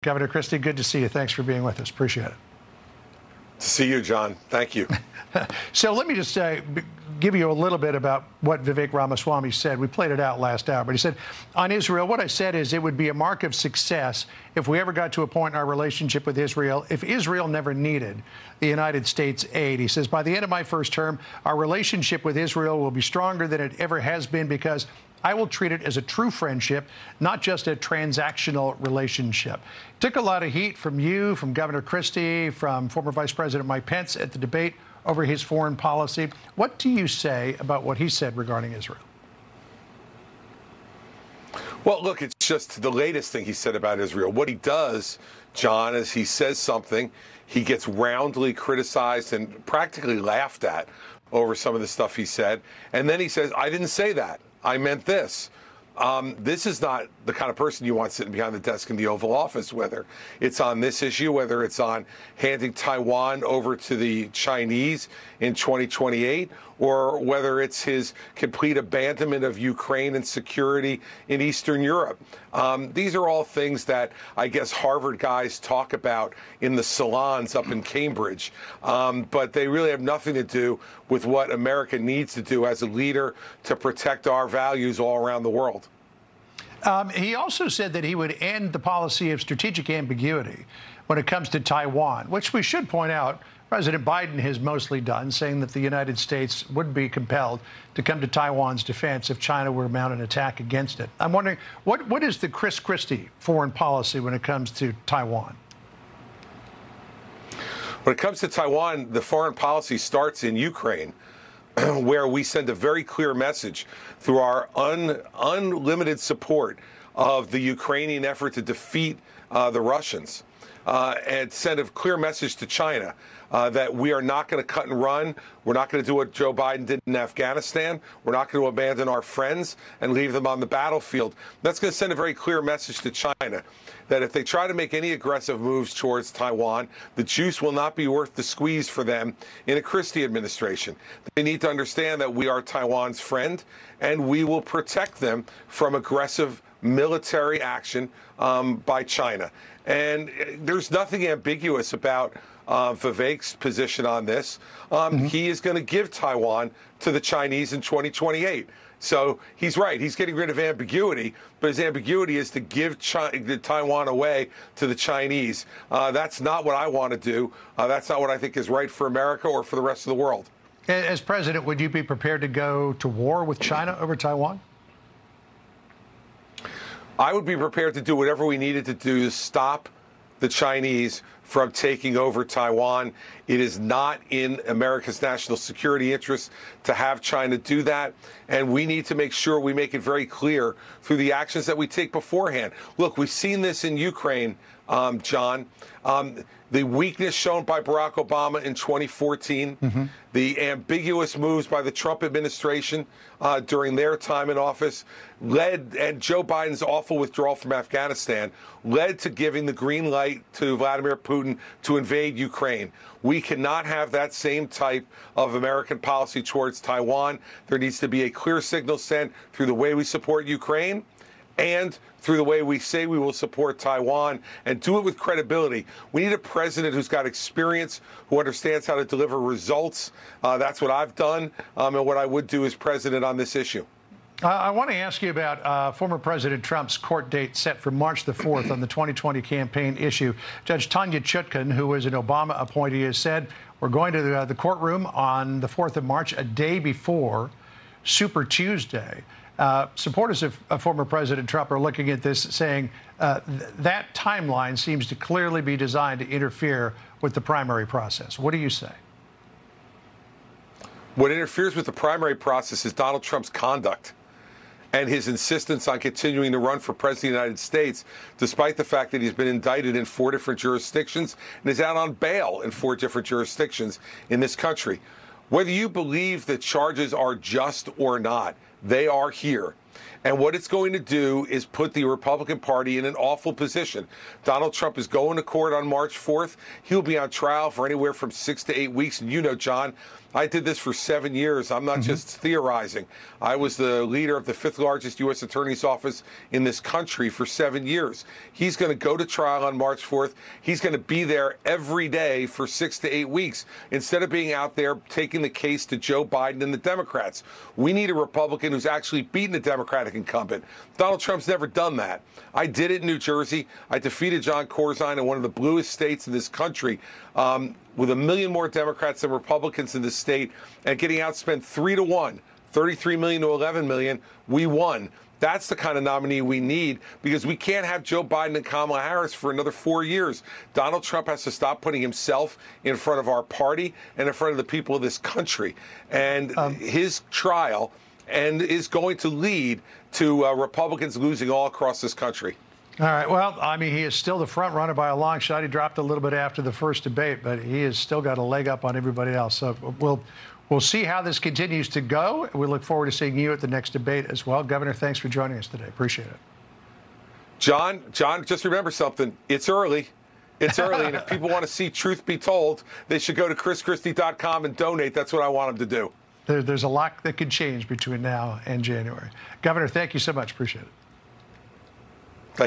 Governor Christie, good to see you. Thanks for being with us. Appreciate it. To see you, John. Thank you. So let me just give you a little bit about what Vivek Ramaswamy said. We played it out last hour, but he said, on Israel, what I said is it would be a mark of success if we ever got to a point in our relationship with Israel, if Israel never needed the United States aid. He says, by the end of my first term, our relationship with Israel will be stronger than it ever has been because I will treat it as a true friendship, not just a transactional relationship. Took a lot of heat from you, from Governor Christie, from former Vice President Mike Pence at the debate over his foreign policy. What do you say about what he said regarding Israel? Well, look, it's just the latest thing he said about Israel. What he does, John, is he says something, he gets roundly criticized and practically laughed at over some of the stuff he said, and then he says, I didn't say that. I meant this. This is not the kind of person you want sitting behind the desk in the Oval Office, whether it's on this issue, whether it's on handing Taiwan over to the Chinese in 2028, or whether it's his complete abandonment of Ukraine and security in Eastern Europe. These are all things that I guess Harvard guys talk about in the salons up in Cambridge, but they really have nothing to do with what America needs to do as a leader to protect our values all around the world. He also said that he would end the policy of strategic ambiguity when it comes to Taiwan, which we should point out President Biden has mostly done, saying that the United States would be compelled to come to Taiwan's defense if China were to mount an attack against it. I'm wondering, what is the Chris Christie foreign policy when it comes to Taiwan? When it comes to Taiwan, the foreign policy starts in Ukraine, where we send a very clear message through our unlimited support of the Ukrainian effort to defeat the Russians, and send a clear message to China that we are not going to cut and run. We're not going to do what Joe Biden did in Afghanistan. We're not going to abandon our friends and leave them on the battlefield. That's going to send a very clear message to China that if they try to make any aggressive moves towards Taiwan, the juice will not be worth the squeeze for them in a Christie administration. They need to understand that we are Taiwan's friend, and we will protect them from aggressive military action by China. And there's nothing ambiguous about Vivek's position on this. He is going to give Taiwan to the Chinese in 2028. So he's right. He's getting rid of ambiguity, but his ambiguity is to give Taiwan away to the Chinese. That's not what I want to do. That's not what I think is right for America or for the rest of the world. As president, would you be prepared to go to war with China over Taiwan? I would be prepared to do whatever we needed to do to stop the Chinese from taking over Taiwan. It is not in America's national security interest to have China do that, and we need to make sure we make it very clear through the actions that we take beforehand. Look, we've seen this in Ukraine, John. The weakness shown by Barack Obama in 2014, the ambiguous moves by the Trump administration during their time in office and Joe Biden's awful withdrawal from Afghanistan led to giving the green light to Vladimir Putin to invade Ukraine. We cannot have that same type of American policy towards Taiwan. There needs to be a clear signal sent through the way we support Ukraine and through the way we say we will support Taiwan, and do it with credibility. We need a president who's got experience, who understands how to deliver results. That's what I've done, and what I would do as president on this issue. I want to ask you about former President Trump's court date set for March the 4th on the 2020 campaign issue. Judge Tanya Chutkan, who was an Obama appointee, has said we're going to the courtroom on the 4th of March, a day before Super Tuesday. Supporters of former President Trump are looking at this saying that timeline seems to clearly be designed to interfere with the primary process. What do you say? What interferes with the primary process is Donald Trump's conduct and his insistence on continuing to run for president of the United States, despite the fact that he's been indicted in 4 different jurisdictions and is out on bail in 4 different jurisdictions in this country. Whether you believe the charges are just or not, they are here. And what it's going to do is put the Republican Party in an awful position. Donald Trump is going to court on March 4th. He'll be on trial for anywhere from 6 to 8 weeks. And you know, John, I did this for 7 years. I'm not just theorizing. I was the leader of the 5th largest U.S. Attorney's Office in this country for 7 years. He's going to go to trial on March 4th. He's going to be there every day for 6 to 8 weeks instead of being out there taking the case to Joe Biden and the Democrats. We need a Republican who's actually beaten a Democratic incumbent. Donald Trump's never done that. I did it in New Jersey. I defeated John Corzine in one of the bluest states in this country. With 1 million more Democrats than Republicans in the state, and getting outspent 3-1, 33 million to 11 million, we won. That's the kind of nominee we need, because we can't have Joe Biden and Kamala Harris for another 4 years. Donald Trump has to stop putting himself in front of our party and in front of the people of this country. And his trial is going to lead to Republicans losing all across this country. All right. Well, I mean, he is still the front runner by a long shot. He dropped a little bit after the first debate, but he has still got a leg up on everybody else. So we'll see how this continues to go. We look forward to seeing you at the next debate as well. Governor, thanks for joining us today. Appreciate it. John, just remember something. It's early. It's early, and if people want to see truth be told, they should go to chrischristie.com and donate. That's what I want them to do. There's a lot that could change between now and January. Governor, thank you so much. Appreciate it.